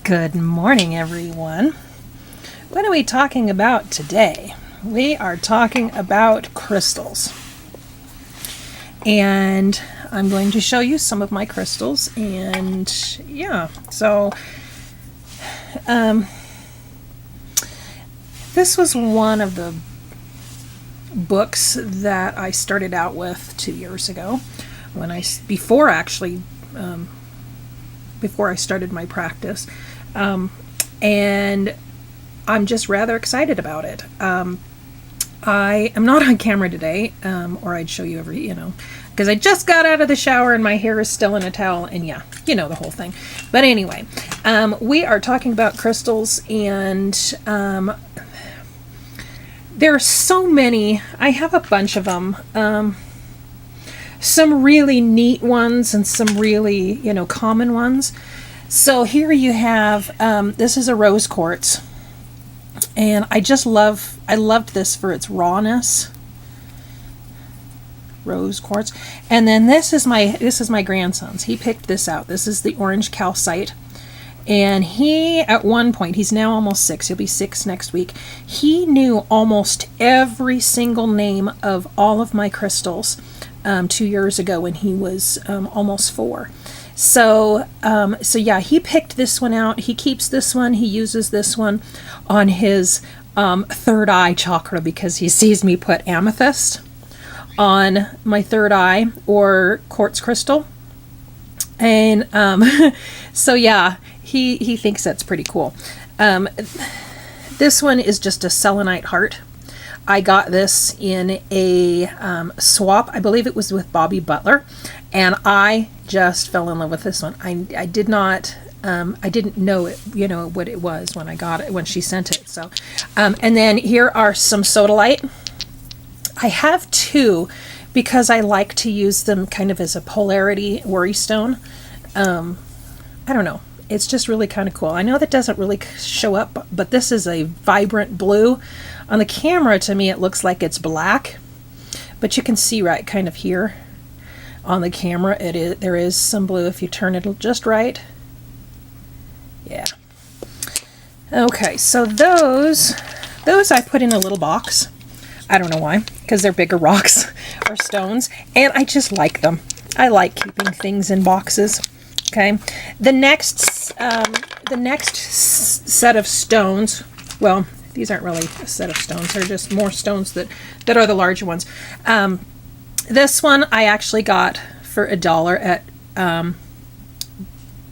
Good morning, everyone. What are we talking about today? We are talking about crystals. And I'm going to show you some of my crystals. And yeah, so this was one of the books that I started out with 2 years ago before I started my practice. And I'm just rather excited about it. I am not on camera today, or I'd show you because I just got out of the shower and my hair is still in a towel, and yeah, you know the whole thing. But anyway, we are talking about crystals, and there are so many. I have a bunch of them. Some really neat ones and some really, common ones. So here you have, this is a rose quartz, and I loved this for its rawness. Rose quartz. And then this is my grandson's. He picked this out. This is the orange calcite. And he, at one point, he's now almost 6. He'll be 6 next week. He knew almost every single name of all of my crystals 2 years ago when he was almost 4. So yeah, he picked this one out. He keeps this one. He uses this one on his third eye chakra because he sees me put amethyst on my third eye or quartz crystal. And so yeah, he thinks that's pretty cool. This one is just a selenite heart. I got this in a swap. I believe it was with Bobby Butler, and I just fell in love with this one. I did not, I didn't know it, what it was when I got it, when she sent it. So, and then here are some sodalite. I have 2 because I like to use them kind of as a polarity worry stone. I don't know. It's just really kind of cool. I know that doesn't really show up, but this is a vibrant blue. On the camera, to me, it looks like it's black, but you can see right kind of here on the camera, there is some blue if you turn it just right. Yeah. Okay, so those I put in a little box. I don't know why, because they're bigger rocks or stones, and I just like them. I like keeping things in boxes. Okay, the next set of stones, well, these aren't really a set of stones, they're just more stones that are the larger ones. This one I actually got for $1 at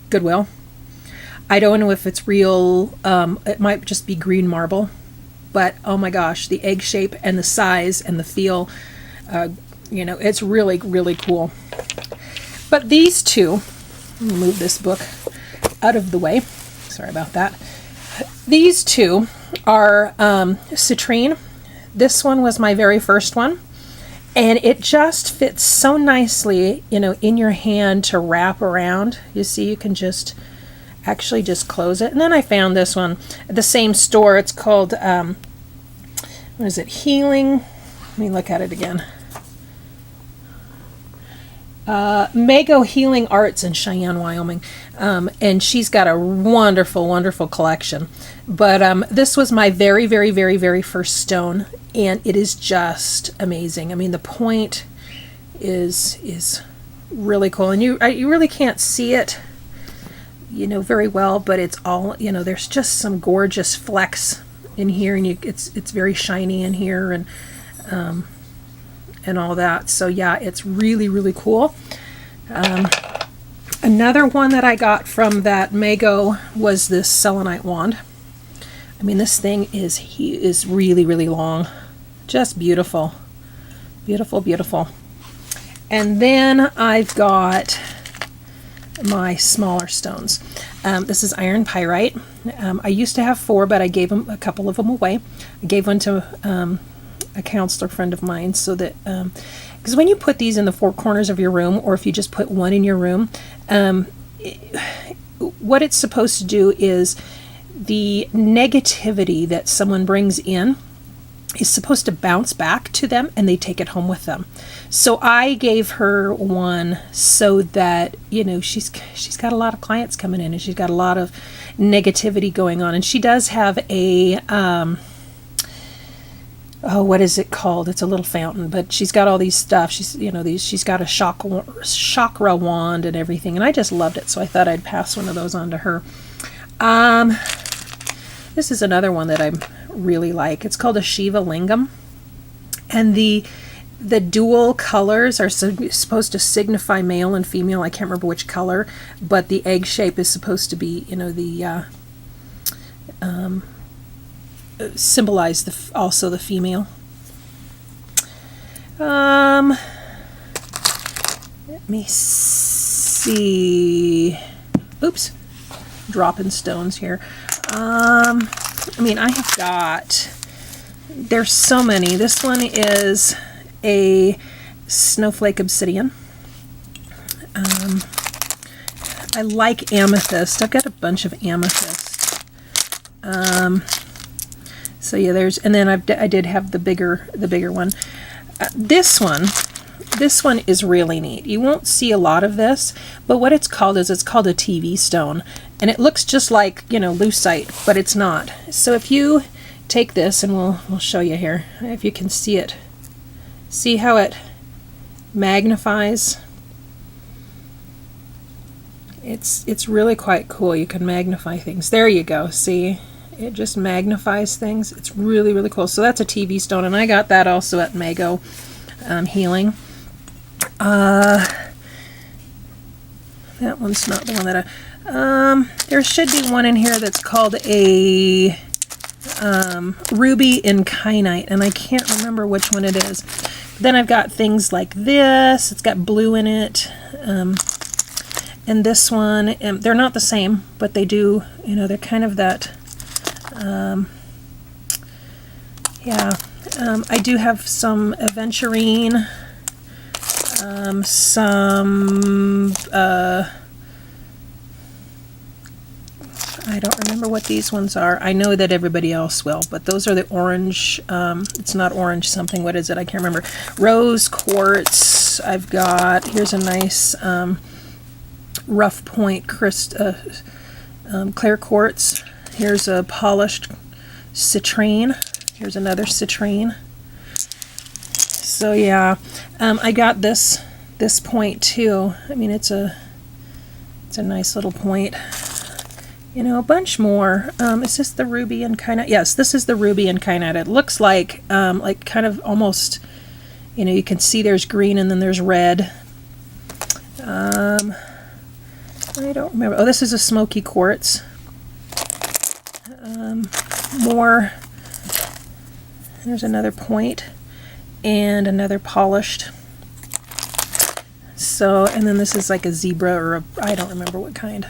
Goodwill. I don't know if it's real, it might just be green marble, but oh my gosh, the egg shape and the size and the feel, it's really, really cool. But these two, let me move this book out of the way. Sorry about that. These two are citrine. This one was my very first one, and it just fits so nicely, in your hand to wrap around. You see, you can just close it. And then I found this one at the same store. It's called what is it? Healing. Let me look at it again. Mago Healing Arts in Cheyenne, Wyoming, and she's got a wonderful, wonderful collection. But this was my very, very, very, very first stone, and it is just amazing. I mean, the point is really cool, and you really can't see it, very well, but it's all, there's just some gorgeous flecks in here, and it's very shiny in here, and all that. So yeah, it's really, really cool. Another one that I got from that Mago was this selenite wand. I mean, this thing is really, really long. Just beautiful. Beautiful, beautiful. And then I've got my smaller stones. This is iron pyrite. I used to have 4, but I gave a couple of them away. I gave one to a counselor friend of mine, so that because when you put these in the 4 corners of your room, or if you just put one in your room, what it's supposed to do is the negativity that someone brings in is supposed to bounce back to them, and they take it home with them. So I gave her one so that, you know, she's got a lot of clients coming in, and she's got a lot of negativity going on. And she does have a oh, what is it called? It's a little fountain, but she's got all these stuff. She's got a chakra wand and everything, and I just loved it, so I thought I'd pass one of those on to her. This is another one that I really like. It's called a Shiva Lingam, and the dual colors are supposed to signify male and female. I can't remember which color, but the egg shape is supposed to be, you know, the symbolize also the female. Let me see. Oops, dropping stones here. I mean, I have got, there's so many. This one is a snowflake obsidian. I like amethyst. I've got a bunch of amethyst. So yeah, and then I did have the bigger one. This one is really neat. You won't see a lot of this, but what it's called is, it's called a TV stone, and it looks just like, you know, lucite, but it's not. So if you take this, and we'll show you here, if you can see it. See how it magnifies? It's really quite cool. You can magnify things. There you go. See? It just magnifies things. It's really, really cool. So that's a TV stone, and I got that also at Mago Healing. That one's not the one that there should be one in here that's called a ruby incognita, and I can't remember which one it is. Then I've got things like this. It's got blue in it. And this one, they're not the same, but they do, you know, they're kind of that, I do have some aventurine, I don't remember what these ones are. I know that everybody else will, but those are the orange, it's not orange something, what is it? I can't remember. Rose quartz. I've got, here's a nice rough point clear quartz. Here's a polished citrine. Here's another citrine. So yeah, I got this point too. I mean, it's a nice little point. You know, a bunch more. Is this the ruby incognita? Yes, this is the ruby incognita. It looks like kind of almost, you know, you can see there's green and then there's red. I don't remember. Oh, this is a smoky quartz. More. There's another point and another polished. So, and then this is like a zebra or I don't remember what kind.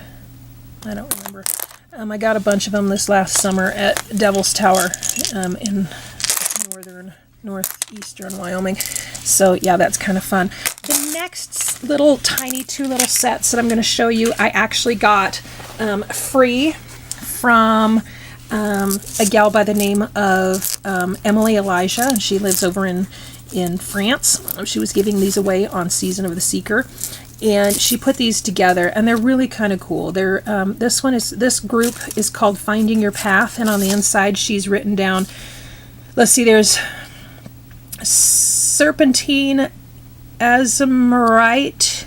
I don't remember. I got a bunch of them this last summer at Devil's Tower in northeastern Wyoming. So yeah, that's kind of fun. The next two little sets that I'm going to show you, I actually got free from a gal by the name of Emily Elijah, and she lives over in France. She was giving these away on Season of the Seeker, and she put these together, and they're really kind of cool. They're this group is called Finding Your Path, and on the inside she's written down, let's see, there's serpentine, azurite,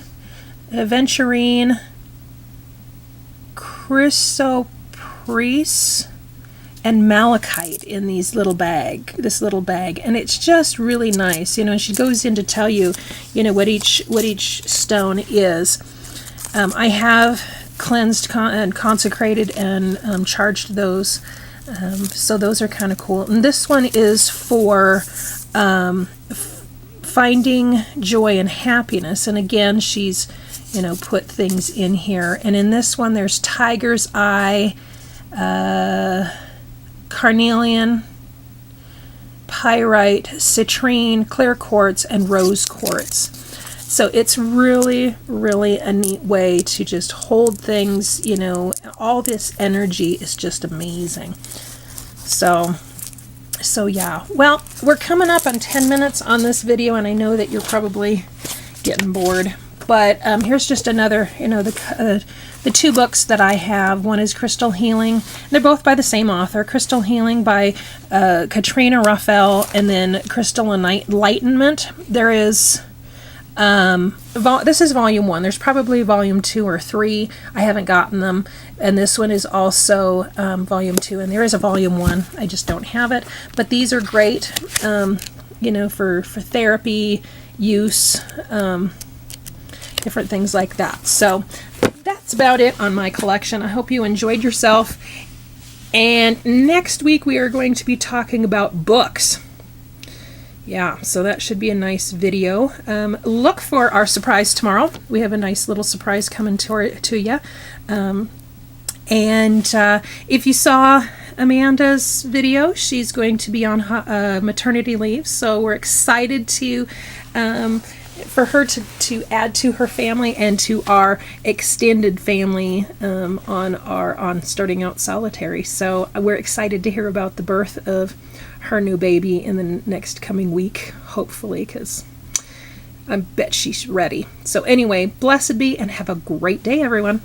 aventurine, chrysoprase, and malachite in this little bag, and it's just really nice, you know. And she goes in to tell you, you know, what each stone is. I have cleansed and consecrated and charged those, so those are kind of cool. And this one is for finding joy and happiness, and again, she's, you know, put things in here. And in this one, there's tiger's eye, carnelian, pyrite, citrine, clear quartz, and rose quartz. So it's really, really a neat way to just hold things, you know. All this energy is just amazing. So So yeah, well, we're coming up on 10 minutes on this video, and I know that you're probably getting bored. But here's just another, the two books that I have. One is Crystal Healing. They're both by the same author. Crystal Healing by Katrina Raphael, and then Crystal Enlightenment. There is, this is volume 1. There's probably volume 2 or 3. I haven't gotten them. And this one is also volume 2. And there is a volume 1. I just don't have it. But these are great, for therapy use, different things like that. So that's about it on my collection. I hope you enjoyed yourself. And next week we are going to be talking about books. Yeah, so that should be a nice video. Look for our surprise tomorrow. We have a nice little surprise coming to you. If you saw Amanda's video, she's going to be on maternity leave, so we're excited to for her to add to her family and to our extended family on starting out solitary. So we're excited to hear about the birth of her new baby in the next coming week, hopefully, because I bet she's ready. So anyway, blessed be and have a great day, everyone.